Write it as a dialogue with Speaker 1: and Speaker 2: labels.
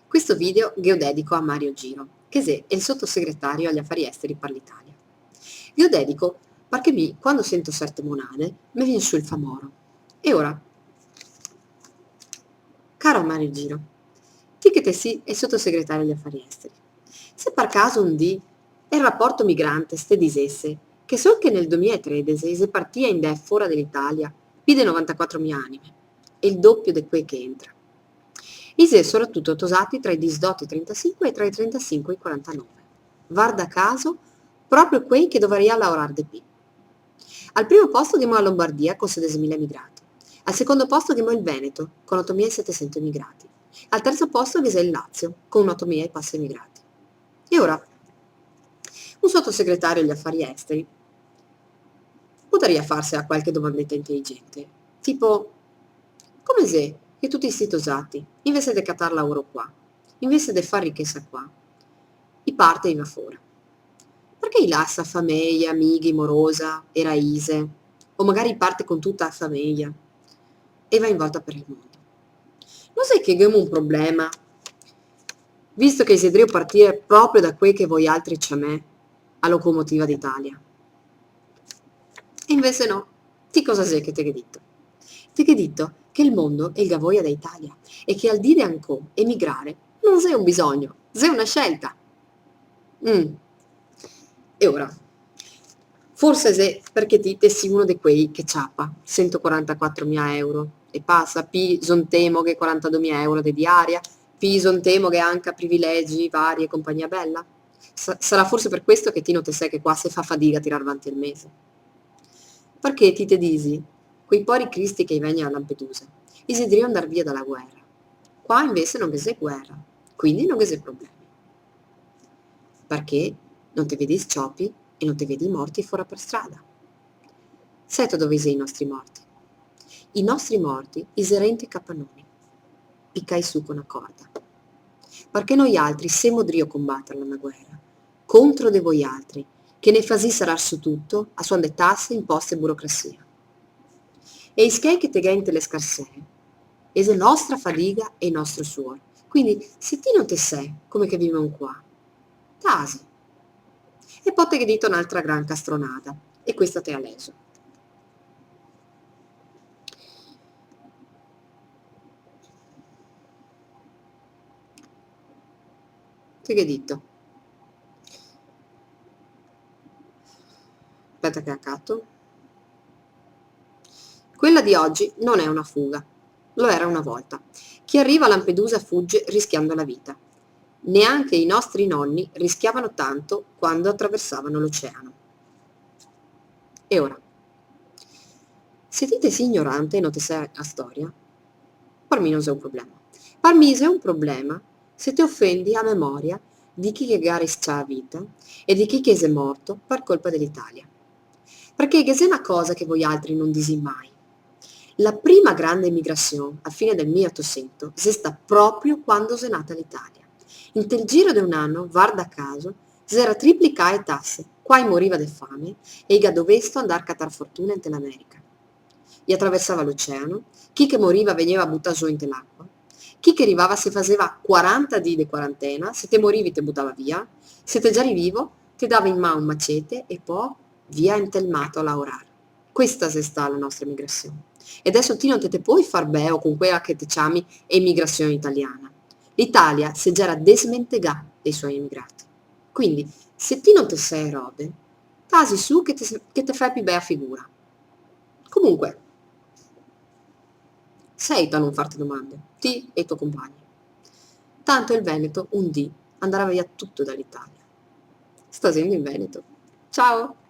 Speaker 1: Questo video io dedico a Mario Giro, che è il sottosegretario agli affari esteri per l'Italia. Io dedico perché quando sento certe monade, mi viene su il famoro. E ora, caro Mario Giro, ti che te sì è sottosegretario agli affari esteri. Se per caso un dì il rapporto migrante ste disesse che so che nel 2013 se partia in DEF fuori dell'Italia, pide 94.000 anime, è il doppio di quei che entra. Ise soprattutto tosati tra i 18 e i 35 e tra i 35 e i 49. Guarda caso, proprio quei che dovrebbero lavorare di più. Al primo posto abbiamo la Lombardia con 16.000 immigrati. Al secondo posto abbiamo il Veneto con 8.700 immigrati. Al terzo posto c'è il Lazio con 8.000 e passa immigrati. E ora, un sottosegretario agli affari esteri potrebbe farsi a qualche domandetta intelligente, tipo, come se che tutti sti tosati, invece di catar lavoro qua, invece di fare ricchezza qua, i parte e va fuori. Perché i lascia famiglia, amici, morosa, e raise, o magari parte con tutta la famiglia, e va in volta per il mondo. Non sai che abbiamo un problema, visto che si deve partire proprio da quei che voi altri c'è me, a locomotiva d'Italia. E invece no, ti cosa sei che te che detto? Te che detto che il mondo è il gavoia da Italia e che al dire ancora emigrare non sei un bisogno, sei una scelta. Mm. E ora, forse se perché te sei uno di quei che ciappa 144.000 euro e passa, pi son temo che 42.000 euro di diaria, pi son temo che anche privilegi vari e compagnia bella. Sarà forse per questo che ti non te sai che qua se fa fatica a tirar avanti il mese. Perché ti te disi, quei pori cristi che vengono a Lampedusa, desideriano andar via dalla guerra. Qua invece non c'è guerra, quindi non c'è problemi. Perché non te vedi scioppi e non te vedi morti fuori per strada. Sai dove sei i nostri morti? I nostri morti, iserenti capannoni. Piccai su con una corda. Perché noi altri semo drio combattere una guerra, contro de voi altri, che ne fasi sarar su tutto, a suon de tasse, imposte e burocrazia. E ischè che te gente le scarsee, esa nostra fadiga e il nostro suor. Quindi, se ti non te sei, come che vivono qua, tasi. E poi te che dito un'altra gran castronata, e questa te ha leso. Te che dito? Aspetta che accatto. Quella di oggi non è una fuga, lo era una volta. Chi arriva a Lampedusa fugge rischiando la vita. Neanche i nostri nonni rischiavano tanto quando attraversavano l'oceano. E ora, se ti sei ignorante e non ti sai la storia, per me non è un problema. Per me è un problema se ti offendi a memoria di chi che garisce la vita e di chi che è morto per colpa dell'Italia. Perché che è una cosa che voi altri non disi mai. La prima grande emigrazione, a fine del 1800, è stata proprio quando è nata l'Italia. In tel giro di un anno, guarda caso, si era triplicate tasse, qua moriva di fame e iga dovesto andare a catar fortuna in l'America. E attraversava l'oceano, chi che moriva veniva buttato giù in l'acqua, chi che arrivava si faceva 40 di di quarantena, se te morivi te buttava via, se te già eri vivo ti dava in mano un macete e poi via in tel mato a lavorare. Questa è stata la nostra emigrazione. E adesso ti non te puoi far beo con quella che ti chiami emigrazione italiana. L'Italia si è già desmentegata dei suoi immigrati. Quindi, se ti non te sei robe, tasi su che te fai più bella figura. Comunque, sei da non farti domande, ti e i tuoi compagni. Tanto il Veneto un dì andrà via tutto dall'Italia. Sta in Veneto. Ciao!